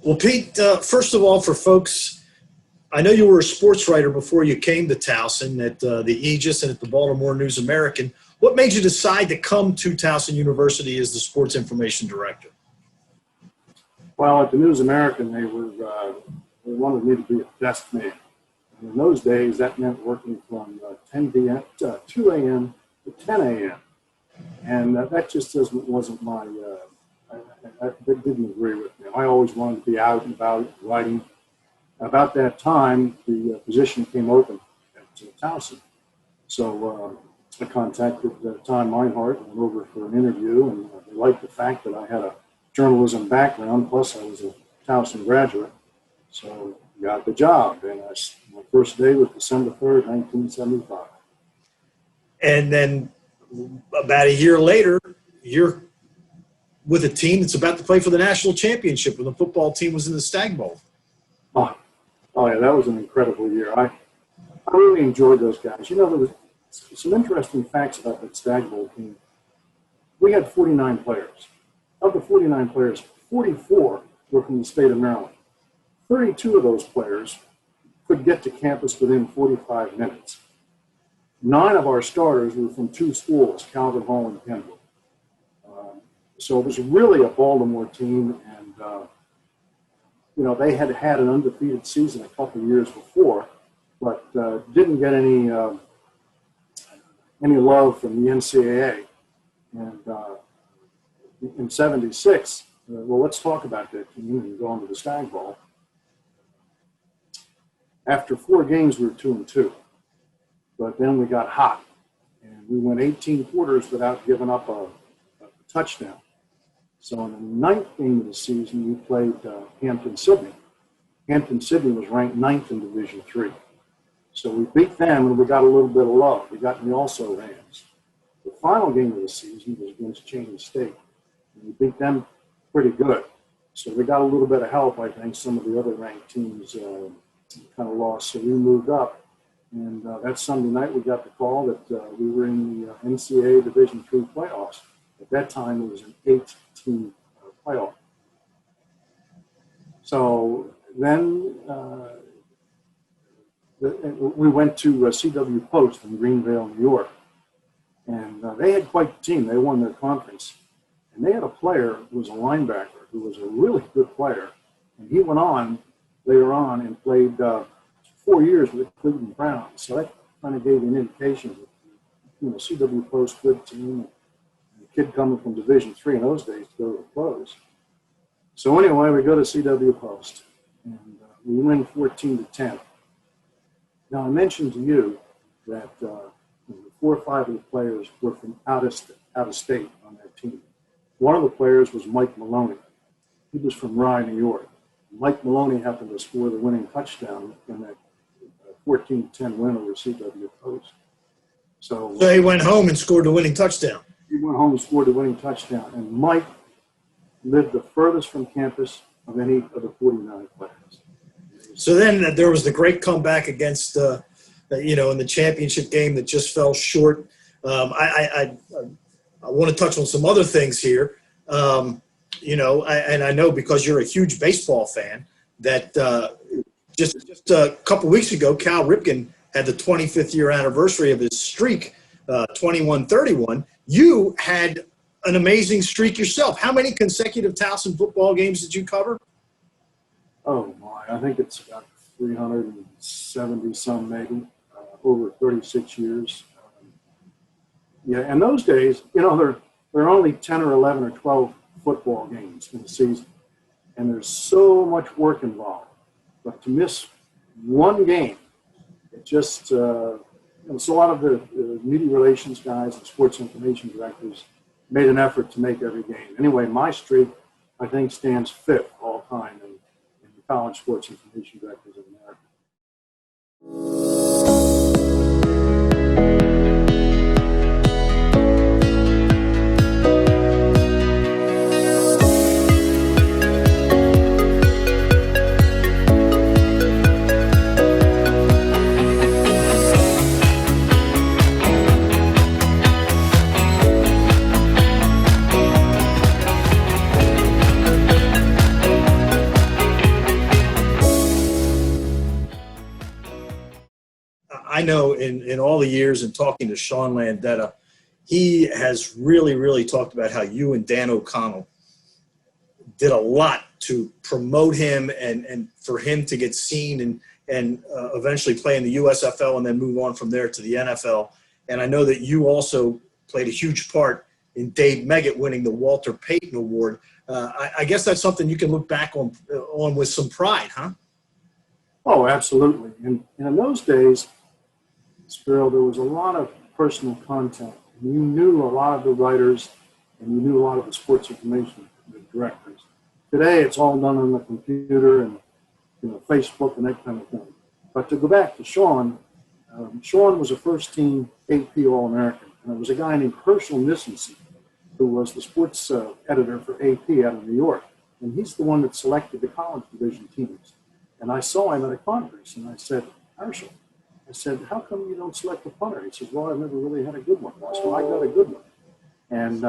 Well, Pete, first of all, for folks, I know you were a sports writer before you came to Towson at the Aegis and at the Baltimore News American. What made you decide to come to Towson University as the sports information director? Well, at the News American, they wanted me to be a desk man. And in those days, that meant working from 2 a.m. to 10 a.m. And that just wasn't my, that didn't agree with me. I always wanted to be out and about writing. About that time, the position came open at Towson. So I contacted Tom Meinhardt and went over for an interview, and they liked the fact that I had a journalism background, plus I was a Towson graduate. So I got the job, and my first day was December 3rd, 1975. And then about a year later, you're with a team that's about to play for the national championship when the football team was in the Stag Bowl. Oh yeah, that was an incredible year. I really enjoyed those guys. You know, there was some interesting facts about that Stag Bowl team. We had 49 players. Of the 49 players, 44 were from the state of Maryland. 32 of those players could get to campus within 45 minutes. 9 of our starters were from 2 schools, Calvert Hall and Kendall. So it was really a Baltimore team, and you know, they had had an undefeated season a couple of years before, but didn't get any love from the NCAA. And in '76, well, let's talk about that team and go on to the Stag Bowl. After 4 games, we were 2-2, but then we got hot, and we went 18 quarters without giving up a touchdown. So in the 9th game of the season, we played Hampton-Sydney. Hampton-Sydney was ranked 9th in Division III. So we beat them, and we got a little bit of love. We got the also-rans. The final game of the season was against Cheney State, and we beat them pretty good. So we got a little bit of help. I think some of the other ranked teams kind of lost, so we moved up. And that Sunday night, we got the call that we were in the NCAA Division III playoffs. At that time, it was an 8-team playoff. So then we went to CW Post in Greenville, New York. And they had quite the team. They won their conference. And they had a player who was a linebacker who was a really good player. And he went on later on and played 4 years with the Cleveland Browns. So that kind of gave you an indication that, you know, CW Post, good team. Kid coming from Division III in those days to go to the pros. So anyway, we go to CW Post, and we win 14-10. Now, I mentioned to you that 4 or 5 of the players were from out of state on that team. One of the players was Mike Maloney. He was from Rye, New York. Mike Maloney happened to score the winning touchdown in that 14-10 win over CW Post. So he went home and scored the winning touchdown. He went home and scored the winning touchdown. And Mike lived the furthest from campus of any of the 49 players. So then there was the great comeback against, you know, in the championship game that just fell short. I want to touch on some other things here. You know, and I know because you're a huge baseball fan that just a couple weeks ago, Cal Ripken had the 25th year anniversary of his streak, 21-31. You had an amazing streak yourself. How many consecutive Towson football games did you cover? Oh, my. I think it's about 370-some maybe, over 36 years. Yeah, in those days, you know, there are only 10 or 11 or 12 football games in the season, and there's so much work involved. But to miss one game, it just so a lot of the media relations guys and sports information directors made an effort to make every game. Anyway, my streak, I think, stands 5th all time in the college sports information directors of America. I know in all the years and talking to Sean Landetta, he has really, really talked about how you and Dan O'Connell did a lot to promote him and for him to get seen and eventually play in the USFL and then move on from there to the NFL. And I know that you also played a huge part in Dave Meggett winning the Walter Payton Award. I guess that's something you can look back on with some pride, huh? Oh, absolutely. And in those days, Spiro, there was a lot of personal content. You knew a lot of the writers, and you knew a lot of the sports information directors. Today, it's all done on the computer and Facebook and that kind of thing. But to go back to Sean, Sean was a first-team AP All-American, and there was a guy named Herschel Nissenson who was the sports editor for AP out of New York, and he's the one that selected the college division teams. And I saw him at a conference, and I said, Herschel, I said, how come you don't select a punter? He says, well, I've never really had a good one. I said, well, I got a good one. And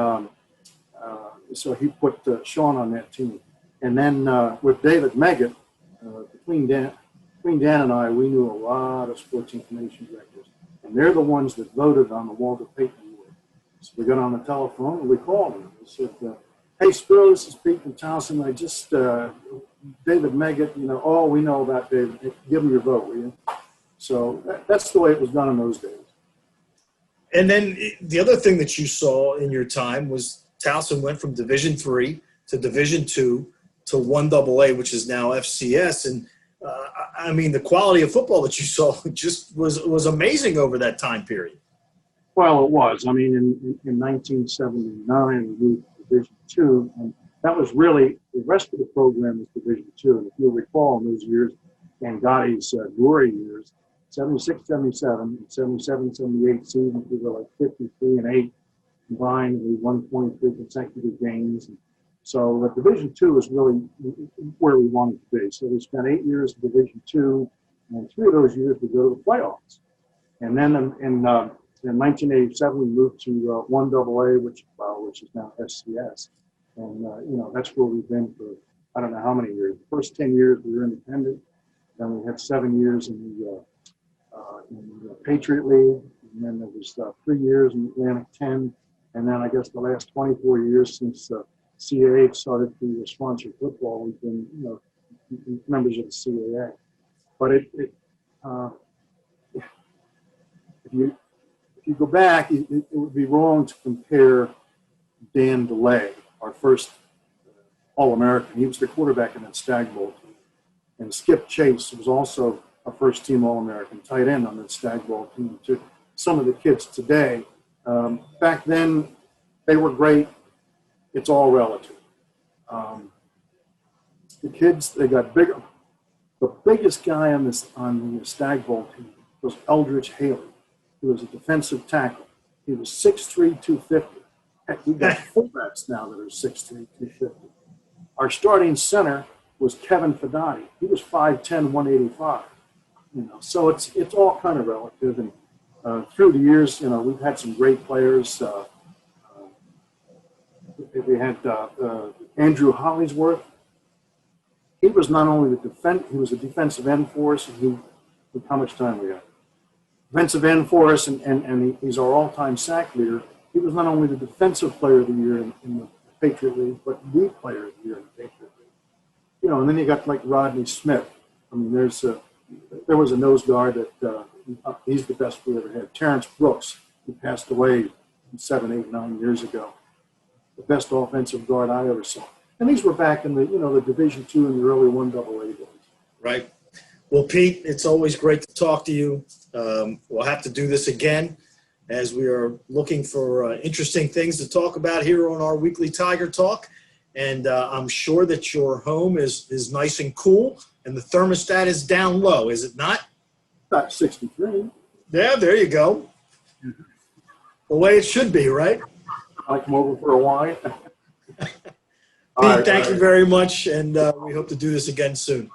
so he put Sean on that team. And then with David Meggett, between Dan and I, we knew a lot of sports information directors. And they're the ones that voted on the Walter Payton Award. So we got on the telephone and we called him. We said, hey, Spiro, this is Pete from Towson. I just, David Meggett, oh, we know about David. Give him your vote, will you? So that's the way it was done in those days. And then the other thing that you saw in your time was Towson went from Division III to Division II to 1AA, which is now FCS. And I mean, the quality of football that you saw just was amazing over that time period. Well, it was. I mean, in 1979, we moved to Division II, and that was really, the rest of the program was Division II. And if you'll recall, in those years, Angotti's glory years, 76, 77, and 77, 78 seasons, we were like 53-8 combined. We won 23 consecutive games. And so the Division II is really where we wanted to be. So we spent 8 years in Division II, and 3 of those years we go to the playoffs. And then in 1987, we moved to 1AA, which is now SCS. And, that's where we've been for, I don't know how many years. The first 10 years we were independent. Then we had 7 years in the Patriot League. And then there was 3 years in Atlantic 10. And then I guess the last 24 years since CAA started to sponsor football, we've been, members of the CAA. But if you go back, it would be wrong to compare Dan DeLay, our first All-American. He was the quarterback in that Stag Bowl team. And Skip Chase was also a first-team All-American tight end on that Stag Bowl team, too. Some of the kids today, back then, they were great. It's all relative. The kids, they got bigger. The biggest guy on the Stag Bowl team was Eldridge Haley. He was a defensive tackle. He was 6'3", 250. Heck, we've got fullbacks now that are 6'3", 250. Our starting center was Kevin Fedati. He was 5'10", 185. So it's all kind of relative. And through the years, we've had some great players. We had Andrew Hollingsworth. He was not only he was a defensive end for us. How much time we got? Defensive end for us, and he's our all-time sack leader. He was not only the defensive player of the year in the Patriot League, but the player of the year in the Patriot League. And then you got like Rodney Smith. I mean, there was a nose guard that he's the best we ever had. Terrence Brooks, who passed away 7, 8, 9 years ago. The best offensive guard I ever saw. And these were back in the Division II and the early 1AA days. Right. Well, Pete, it's always great to talk to you. We'll have to do this again as we are looking for interesting things to talk about here on our weekly Tiger Talk. And I'm sure that your home is nice and cool and the thermostat is down low, is it not? About 63. Yeah, there you go. The way it should be, right? I come over for a wine. Pete, thank you very much, and we hope to do this again soon.